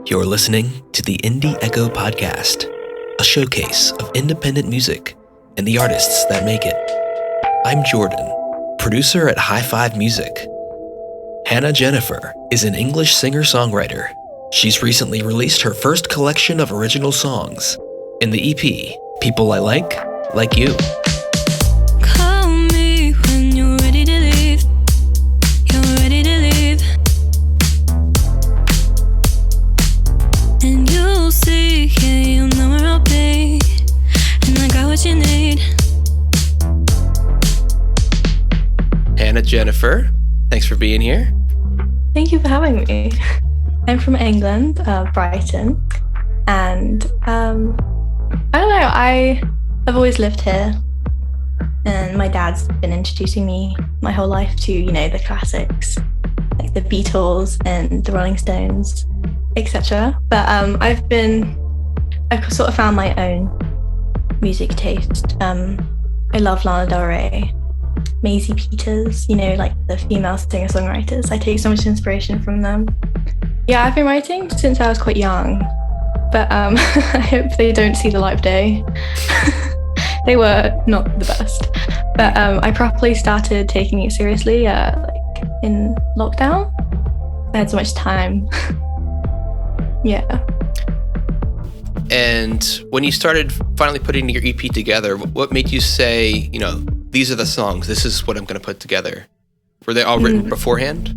You're listening to the Indie Echo Podcast, a showcase of independent music and the artists that make it. I'm Jordan, producer at High Five Music. Hannah Jennifer is an English singer-songwriter. She's recently released her first collection of original songs in the EP, People I Like You. Call me when you're ready to leave. You're ready to leave. And you'll see, yeah, you'll know where I'll be. And I got what you need. Hannah Jennifer, thanks for being here. Thank you for having me. I'm from England, Brighton, and I don't know, I've always lived here, and my dad's been introducing me my whole life to, the classics, like the Beatles and the Rolling Stones, etc. But I've sort of found my own music taste. I love Lana Del Rey, Maisie Peters, like the female singer-songwriters. I take so much inspiration from them. Yeah, I've been writing since I was quite young, but I hope they don't see the light of day. They were not the best. But I properly started taking it seriously in lockdown. I had so much time. Yeah. And when you started finally putting your EP together, what made you say, these are the songs, this is what I'm going to put together? Were they all written beforehand?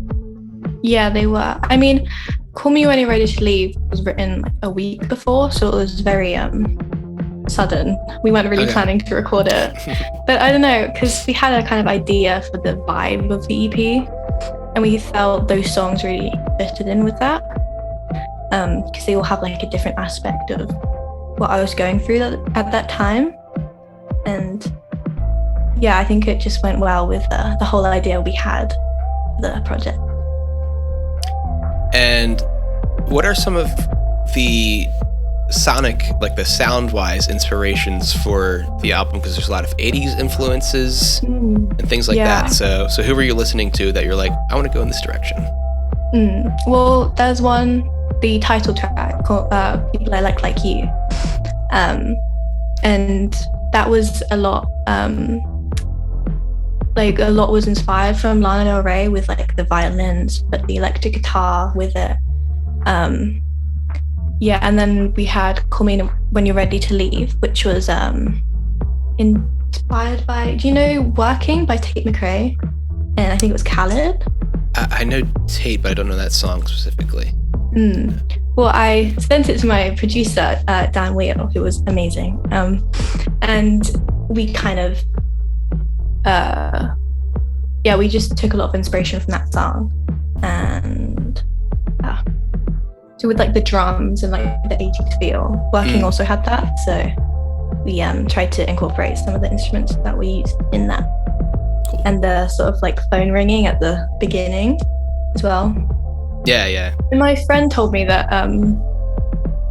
Yeah, they were. I mean, Call Me When You're Ready to Leave was written a week before, so it was very sudden. We weren't really planning to record it. But I don't know, because we had a kind of idea for the vibe of the EP, and we felt those songs really fitted in with that, because they all have a different aspect of what I was going through at that time. And yeah, I think it just went well with the whole idea we had for the project. And what are some of the sonic, the sound-wise inspirations for the album? Because there's a lot of 80s influences and things like that. So who were you listening to that you're like, I want to go in this direction? Well, there's one, the title track called People I Like You. And that was a lot, a lot was inspired from Lana Del Rey with the violins, but the electric guitar with it. And then we had Call Me When You're Ready to Leave, which was inspired by, do you know Working by Tate McRae? And I think it was Khaled. I know Tate, but I don't know that song specifically. Well, I sent it to my producer, Dan Wheel, who was amazing. And we kind of, we just took a lot of inspiration from that song. And so with the drums and the 80s feel, Working also had that. So we tried to incorporate some of the instruments that we used in that. Cool. And the sort of phone ringing at the beginning as well. Yeah. And my friend told me that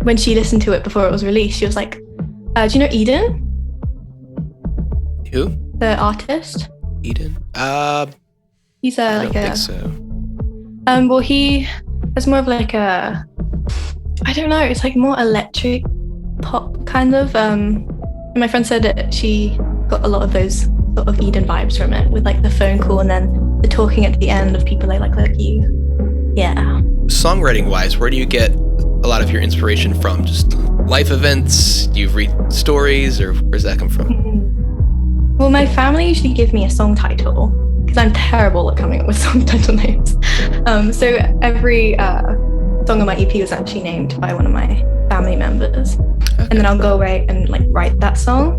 when she listened to it before it was released, she was like, do you know Eden? Who? The artist? Eden? He's I don't think so. Well, he has more of I don't know, it's more electric pop kind of. My friend said that she got a lot of those sort of Eden vibes from it, with the phone call and then the talking at the end of People I Like You. Yeah. Songwriting wise, where do you get a lot of your inspiration from? Just life events? Do you read stories, or where's that come from? Well, my family usually give me a song title, because I'm terrible at coming up with song title names. So every song on my EP was actually named by one of my family members. Okay. And then I'll go away and write that song.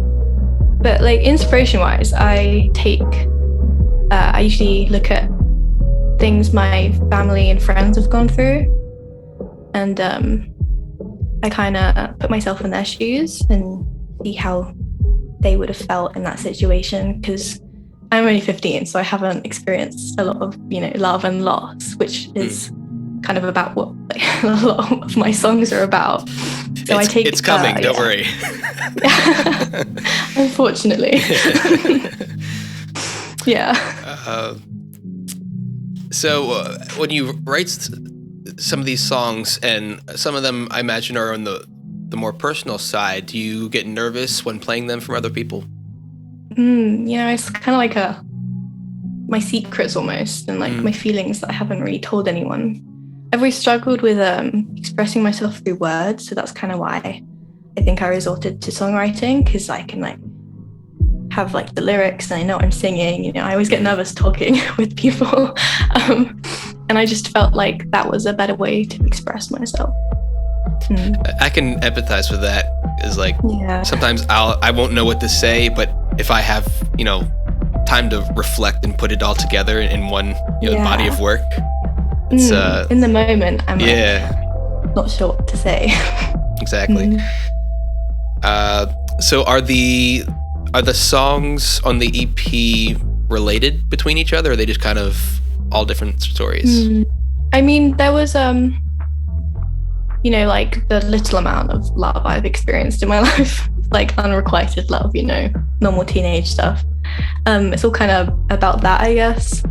But inspiration wise, I usually look at things my family and friends have gone through, and I kind of put myself in their shoes and see how they would have felt in that situation, because I'm only 15, so I haven't experienced a lot of love and loss, which is kind of about what a lot of my songs are about. So it's coming, don't worry. Unfortunately. Yeah. So when you write some of these songs, and some of them I imagine are on the more personal side. Do you get nervous when playing them for other people? It's kind of like my secrets almost, and like my feelings that I haven't really told anyone. I've always struggled with expressing myself through words, so that's kind of why I think I resorted to songwriting, because I can like have like the lyrics and I know what I'm singing. I always get nervous talking with people, and I just felt like that was a better way to express myself. I can empathize with that. Is like sometimes I won't know what to say, but if I have time to reflect and put it all together in one body of work, it's in the moment I'm like, not sure what to say. Exactly. So are the songs on the EP related between each other, or are they just kind of all different stories? I mean, there was like the little amount of love I've experienced in my life, like unrequited love, normal teenage stuff. It's all kind of about that, I guess.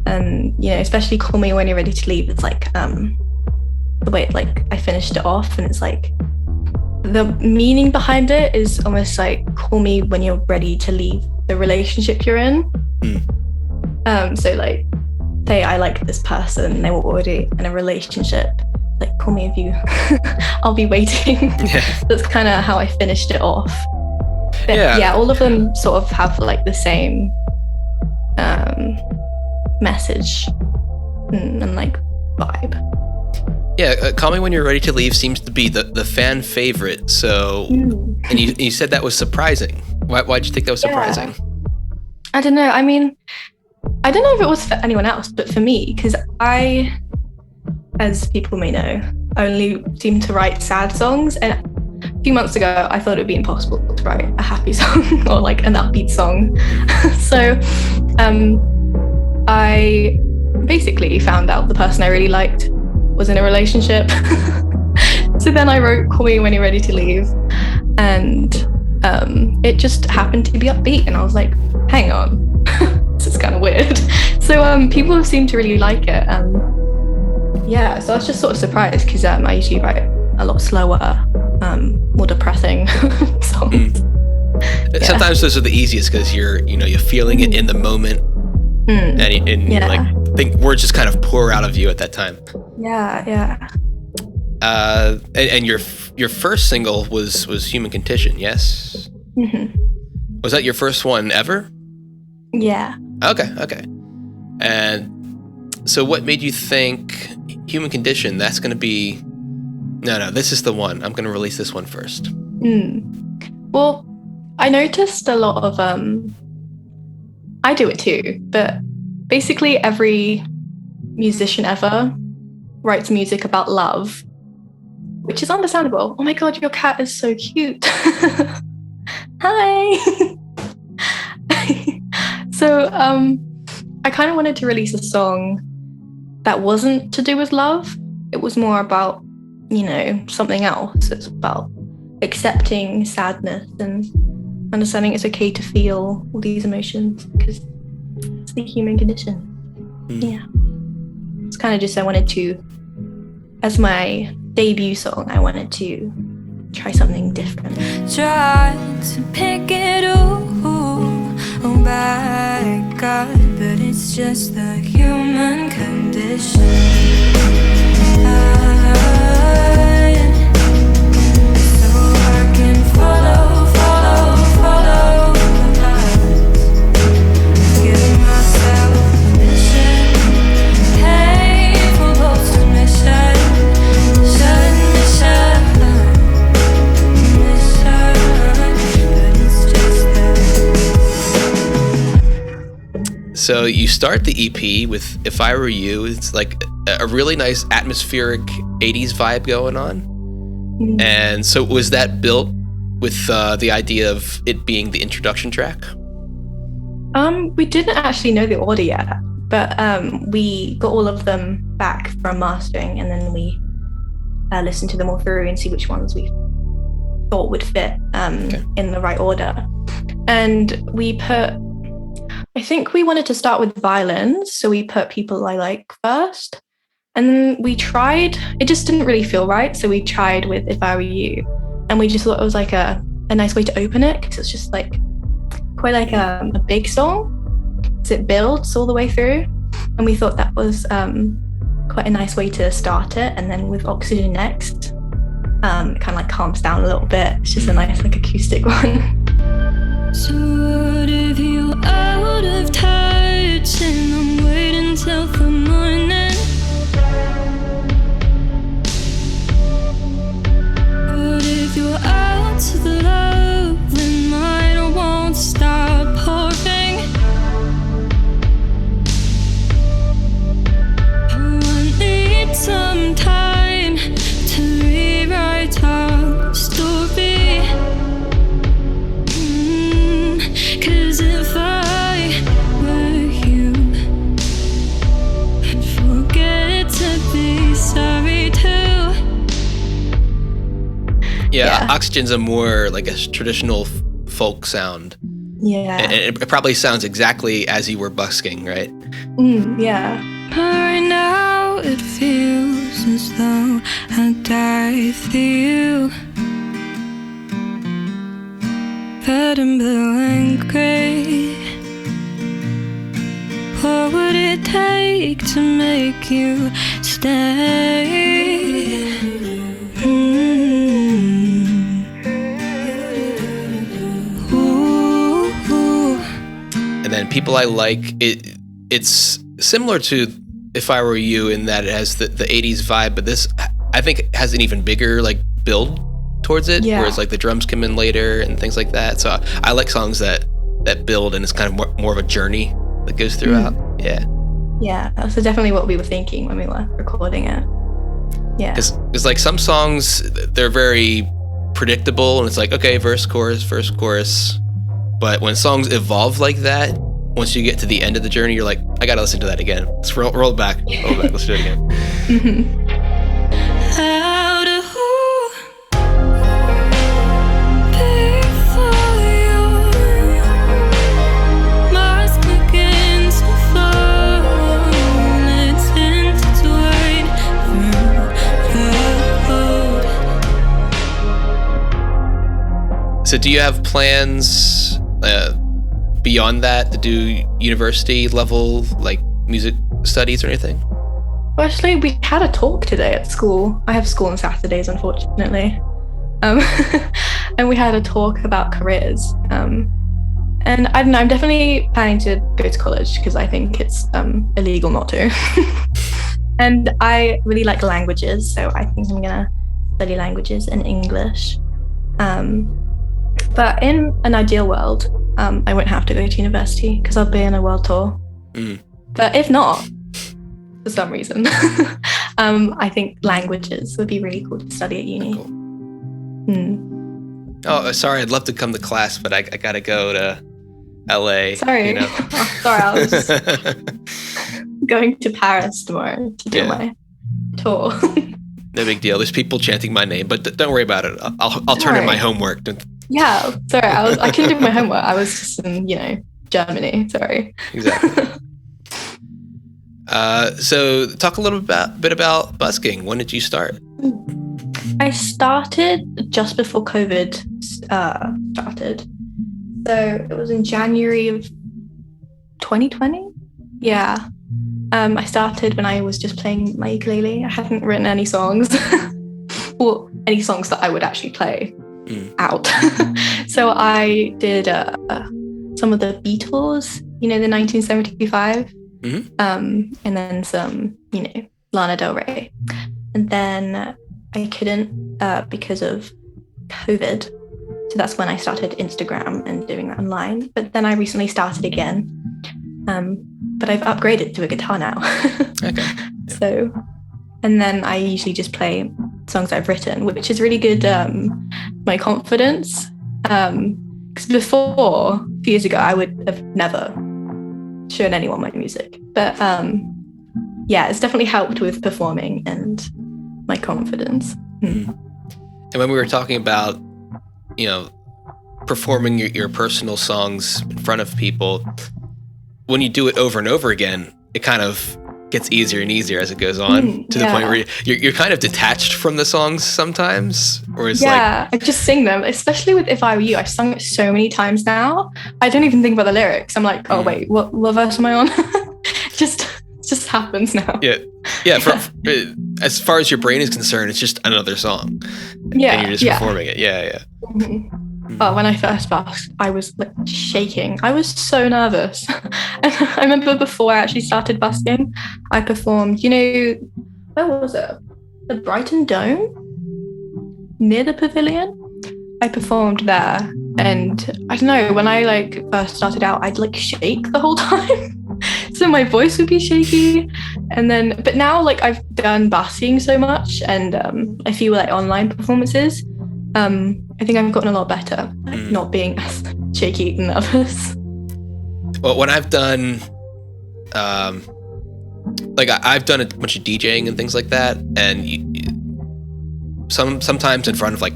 And especially Call Me When You're Ready to Leave, it's like the way like I finished it off, and it's like the meaning behind it is almost like call me when you're ready to leave the relationship you're in. So like, say I like this person and they were already in a relationship, like call me if you I'll be waiting. That's kind of how I finished it off. But all of them sort of have like the same message and like vibe. Call Me When You're Ready to Leave seems to be the fan favorite. So, and you said that was surprising. Why'd you think that was surprising? I don't know. I mean, I don't know if it was for anyone else, but for me, because I, as people may know, only seem to write sad songs. And a few months ago, I thought it would be impossible to write a happy song or like an upbeat song. So I basically found out the person I really liked was in a relationship. So then I wrote Call Me When You're Ready to Leave, and it just happened to be upbeat, and I was like, hang on, this is kind of weird. So people seem to really like it, and so I was just sort of surprised, because I usually write a lot slower, more depressing songs. Sometimes those are the easiest, because you're feeling it in the moment, and like think words just kind of pour out of you at that time. And your first single was Human Condition, yes? Was that your first one ever? Yeah. Okay. And so what made you think Human Condition, that's going to be, no, this is the one, I'm going to release this one first? Well, I noticed a lot of, I do it too, but basically every musician ever writes music about love, which is understandable. Oh my god, your cat is so cute. Hi. So I kind of wanted to release a song that wasn't to do with love. It was more about something else. It's about accepting sadness and understanding it's okay to feel all these emotions, because it's the human condition. It's kind of just, I wanted to, as my debut song, I wanted to try something different. Tried to pick it up, oh my god, but it's just the human condition. So I can follow the lines, giving myself permission, pay for both submission, but it's just that. So you start the EP with If I Were You. It's like a really nice atmospheric 80s vibe going on. And so was that built with the idea of it being the introduction track? We didn't actually know the order yet, but we got all of them back from mastering, and then we listened to them all through and see which ones we thought would fit in the right order. And I think we wanted to start with violins, so we put People I Like first, And then we tried, it just didn't really feel right. So we tried with If I Were You. And we just thought it was like a nice way to open it, because it's just like quite like a big song. So it builds all the way through. And we thought that was quite a nice way to start it. And then with Oxygen next, it kind of like calms down a little bit. It's just a nice like acoustic one. So what if you're out of touch and I'm waiting till the morning? What if you're out to the love and mine won't stop pouring? Oh, I need some time to rewrite our story. 'Cause if I were you, I'd forget to be sorry too. Yeah, Oxygen's a more like a traditional folk sound. Yeah. And it probably sounds exactly as you were busking, right? Yeah. But right now it feels as though I'd die for you. Red and blue and grey. What would it take to make you stay? Ooh. And then People I Like, it's similar to If I Were You in that it has the 80s vibe, but this I think has an even bigger like build towards it, whereas like the drums come in later and things like that. So I like songs that build and it's kind of more of a journey that goes throughout. Yeah, that's definitely what we were thinking when we were recording it. Yeah, because like some songs, they're very predictable and it's like, okay, verse chorus, but when songs evolve like that, once you get to the end of the journey, you're like, I gotta listen to that again. Let's roll it back, let's do it again. How to before you must begin to fall. It's intertwined through the road. So do you have plans beyond that to do university level like music studies or anything? well, actually, we had a talk today at school. I have school on Saturdays, unfortunately. And we had a talk about careers. And I don't know, I'm definitely planning to go to college because I think it's illegal not to. And I really like languages, so I think I'm gonna study languages and English. But in an ideal world, I won't have to go to university because I'll be on a world tour. But if not, for some reason, I think languages would be really cool to study at uni. Cool. Oh, sorry, I'd love to come to class, but I gotta go to LA. Sorry. You know? Sorry, I was just going to Paris tomorrow to do my tour. No big deal. There's people chanting my name, but don't worry about it. I'll turn in my homework. Yeah, sorry, I couldn't do my homework. I was just in, Germany. Sorry. Exactly. So talk a little bit about busking. When did you start? I started just before COVID started. So it was in January of 2020. Yeah. I started when I was just playing my ukulele. I hadn't written any songs. Well, any songs that I would actually play out. So I did some of the Beatles, the 1975. And then some, Lana Del Rey. And then I couldn't because of COVID. So that's when I started Instagram and doing that online. But then I recently started again. But I've upgraded to a guitar now. Okay. Yeah. So, and then I usually just play songs I've written, which is really good my confidence. Because before, a few years ago, I would have never shown anyone my music. But it's definitely helped with performing and my confidence. And when we were talking about, performing your personal songs in front of people, when you do it over and over again, it kind of gets easier and easier as it goes on to the point where you're kind of detached from the songs sometimes, or it's I just sing them, especially with If I Were You. I've sung it so many times now. I don't even think about the lyrics. I'm like, oh wait, what verse am I on? just happens now. As far as your brain is concerned, it's just another song. And you're just performing it. Oh, when I first busked, I was like shaking. I was so nervous. And I remember before I actually started busking, I performed, where was it? The Brighton Dome? Near the pavilion? I performed there. And I don't know, when I first started out, I'd shake the whole time. So my voice would be shaky. But now I've done busking so much and a few online performances, I think I've gotten a lot better at not being as shaky and nervous. Well, when I've done, I've done a bunch of DJing and things like that, and sometimes in front of a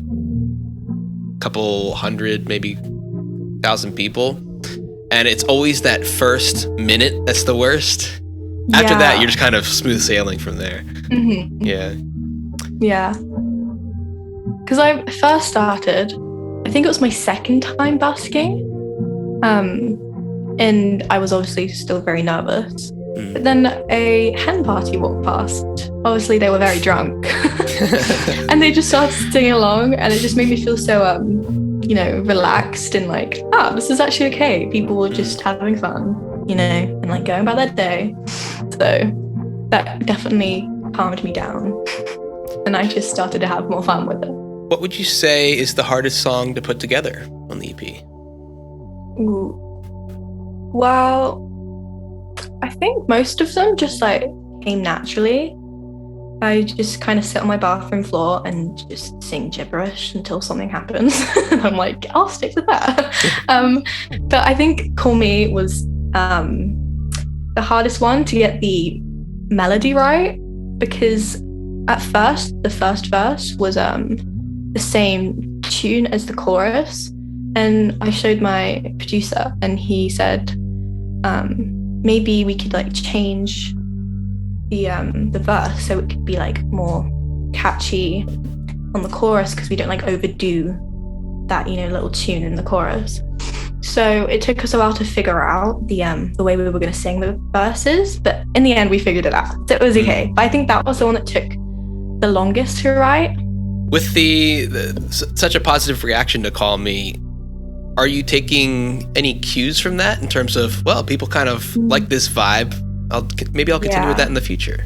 couple hundred, maybe 1,000 people, and it's always that first minute that's the worst. After that, you're just kind of smooth sailing from there. Mm-hmm. Yeah. Because I first started, I think it was my second time busking, and I was obviously still very nervous. But then a hen party walked past. Obviously, they were very drunk, and they just started singing along, and it just made me feel so, relaxed and this is actually okay. People were just having fun, and going about their day. So that definitely calmed me down, and I just started to have more fun with it. What would you say is the hardest song to put together on the EP? Ooh. Well, I think most of them just came naturally. I just kind of sit on my bathroom floor and just sing gibberish until something happens. And I'm like, I'll stick with that. But I think Call Me was the hardest one to get the melody right, because at first, the first verse was the same tune as the chorus, and I showed my producer and he said maybe we could change the verse so it could be more catchy on the chorus, because we don't overdo that little tune in the chorus. So it took us a while to figure out the way we were going to sing the verses, but in the end we figured it out, so it was okay. But I think that was the one that took the longest to write. With such a positive reaction to Call Me, are you taking any cues from that in terms of, well, people kind of like this vibe, maybe I'll continue with that in the future?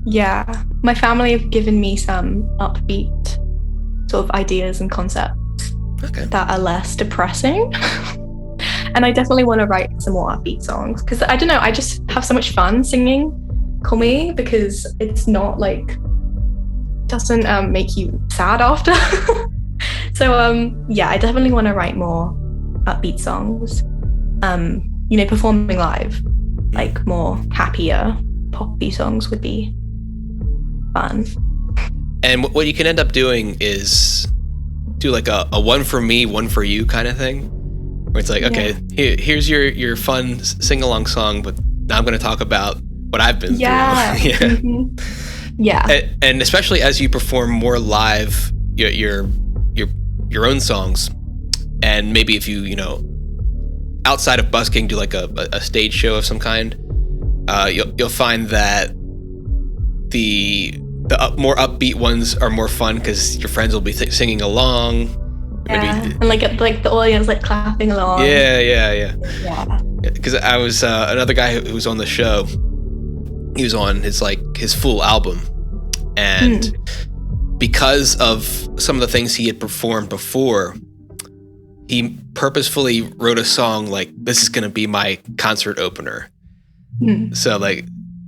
Yeah, my family have given me some upbeat sort of ideas and concepts that are less depressing. And I definitely want to write some more upbeat songs, because I don't know, I just have so much fun singing Call Me, because it's not doesn't make you sad after. So I definitely want to write more upbeat songs, performing live, more happier poppy songs would be fun. And what you can end up doing is do a one for me, one for you kind of thing, where it's here's your fun sing-along song, but now I'm going to talk about what I've been through. Mm-hmm. Yeah. And especially as you perform more live your own songs, and maybe if you outside of busking do a stage show of some kind, you'll find that the more upbeat ones are more fun because your friends will be singing along. And the audience clapping along. Yeah. Because I was another guy who was on the show. He was on his full album, and because of some of the things he had performed before, he purposefully wrote a song this is gonna be my concert opener. So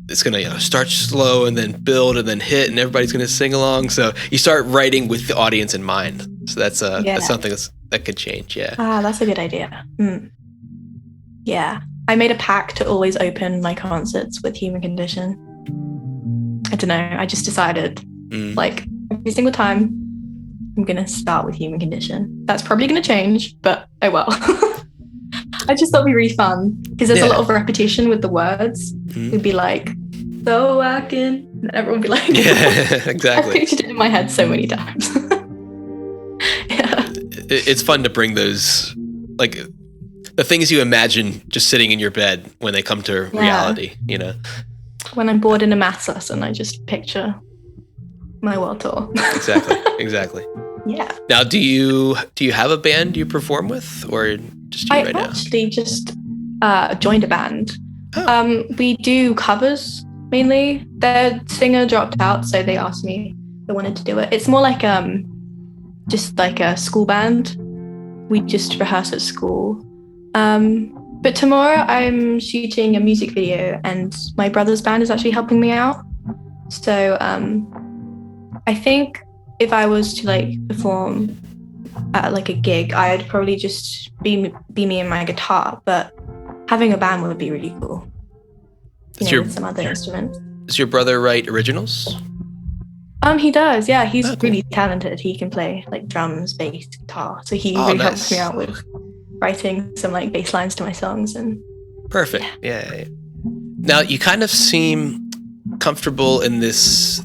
it's gonna start slow and then build and then hit, and everybody's gonna sing along. So you start writing with the audience in mind. So that's something that could change. Yeah. That's a good idea. Yeah. I made a pact to always open my concerts with Human Condition. I don't know. I just decided, every single time, I'm going to start with Human Condition. That's probably going to change, but oh well. I just thought it'd be really fun, because there's a lot of repetition with the words. It'd be so working. And everyone would be like, Yeah, I exactly. pictured it in my head so many times. Yeah. It's fun to bring those, like, the things you imagine just sitting in your bed when they come to reality, you know? When I'm bored in a maths lesson, I just picture my world tour. Exactly. Yeah. Now, do you have a band you perform with, or just you right now? I actually just joined a band. Oh. We do covers mainly. Their singer dropped out, so they asked me if I wanted to do it. It's more like just like a school band. We just rehearse at school. But tomorrow I'm shooting a music video, and my brother's band is actually helping me out. So I think if I was to like perform at like a gig, I'd probably just be me and my guitar. But having a band would be really cool. With some other instruments. Does your brother write originals? He does. Yeah, he's cool. Really talented. He can play like drums, bass, guitar. So he really helps me out with writing some like bass lines to my songs. And perfect. Yeah. Now you kind of seem comfortable in this,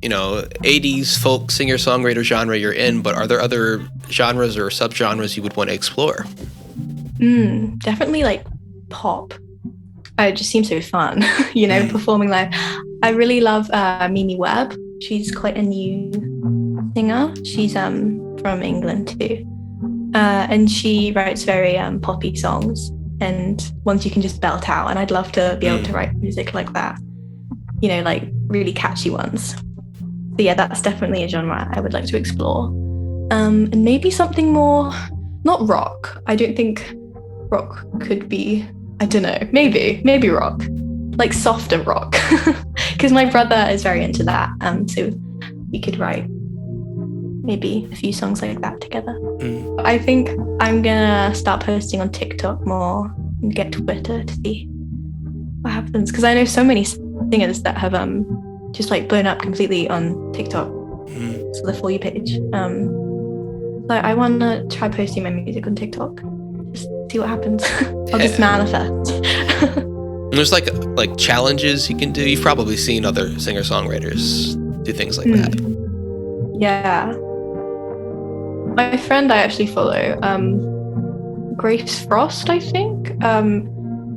80s folk singer-songwriter genre you're in, but are there other genres or subgenres you would want to explore? Definitely like pop. It just seems so fun, performing live. I really love Mimi Webb. She's quite a new singer. She's from England too. And she writes very poppy songs and ones you can just belt out. And I'd love to be able to write music like that, like really catchy ones. So yeah, that's definitely a genre I would like to explore. And maybe something more, not rock. I don't think rock could be, I don't know, maybe rock, like softer rock. Because my brother is very into that. So we could write maybe a few songs like that together. I think I'm gonna start posting on TikTok more and get Twitter to see what happens, because I know so many singers that have just like blown up completely on TikTok. So the For You page. So I want to try posting my music on TikTok, just see what happens. I'll just manifest. There's like challenges you can do. You've probably seen other singer-songwriters do things like that. Yeah. My friend I actually follow, Grace Frost, I think.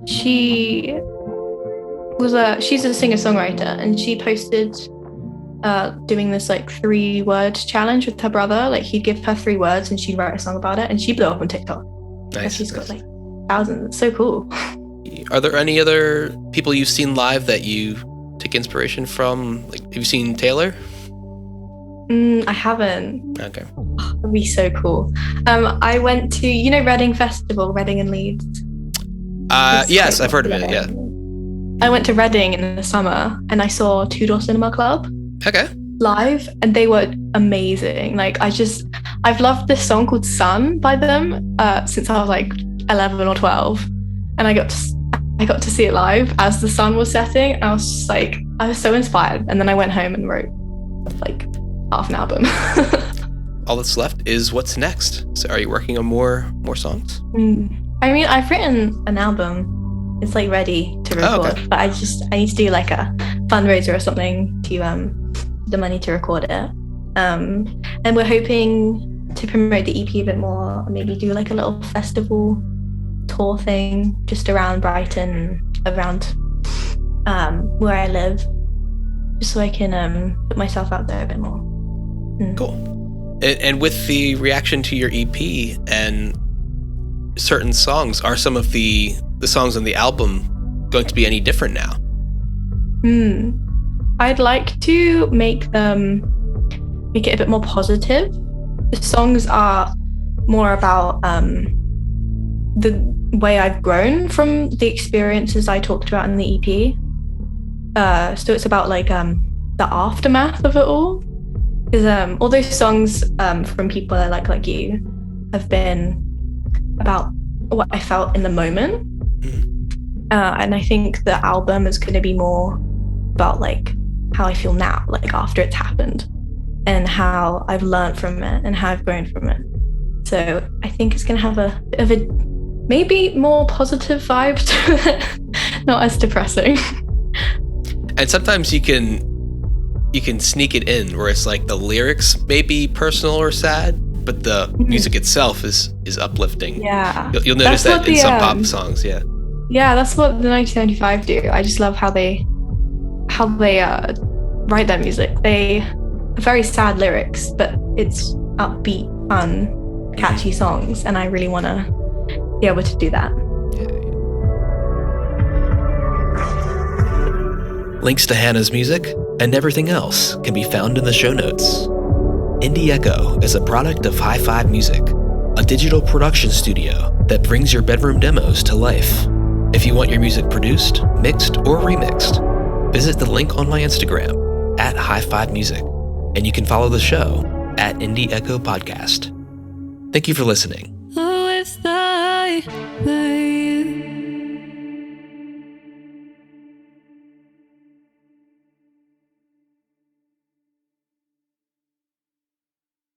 She's a singer-songwriter, and she posted doing this like 3-word challenge with her brother. Like he'd give her 3 words and she'd write a song about it, and she blew up on TikTok. Nice. She's got like thousands. It's so cool. Are there any other people you've seen live that you take inspiration from? Like, have you seen Taylor? I haven't. Okay. That'd be so cool. I went to, Reading Festival, Reading and Leeds. Yes, I've heard of it, yeah. I went to Reading in the summer and I saw Two Door Cinema Club. Okay. Live, and they were amazing. Like I've loved this song called Sun by them since I was like 11 or 12. And I got to see it live as the sun was setting. And I was just like, I was so inspired. And then I went home and wrote like half an album. All that's left is what's next. So are you working on more songs? I mean, I've written an album. It's like ready to record, but I need to do like a fundraiser or something to the money to record it. And we're hoping to promote the EP a bit more, maybe do like a little festival tour thing just around Brighton, around where I live, just so I can put myself out there a bit more. Cool. And with the reaction to your EP and certain songs, are some of the songs on the album going to be any different now? I'd like to make it a bit more positive. The songs are more about the way I've grown from the experiences I talked about in the EP. So it's about like the aftermath of it all. Because all those songs from people I like you have been about what I felt in the moment. And I think the album is going to be more about like how I feel now, like after it's happened, and how I've learned from it and how I've grown from it. So I think it's going to have a bit of a maybe more positive vibe to it, not as depressing. And sometimes you can sneak it in where it's like the lyrics may be personal or sad, but the music itself is uplifting. Yeah. You'll notice that in some pop songs, yeah. Yeah, that's what the 1975 do. I just love how they write their music. They have very sad lyrics, but it's upbeat, fun, catchy songs, and I really want to be able to do that. Links to Hannah's music and everything else can be found in the show notes. Indie Echo is a product of High Five Music, a digital production studio that brings your bedroom demos to life. If you want your music produced, mixed, or remixed, visit the link on my Instagram at High Five Music, and you can follow the show at Indie Echo Podcast. Thank you for listening.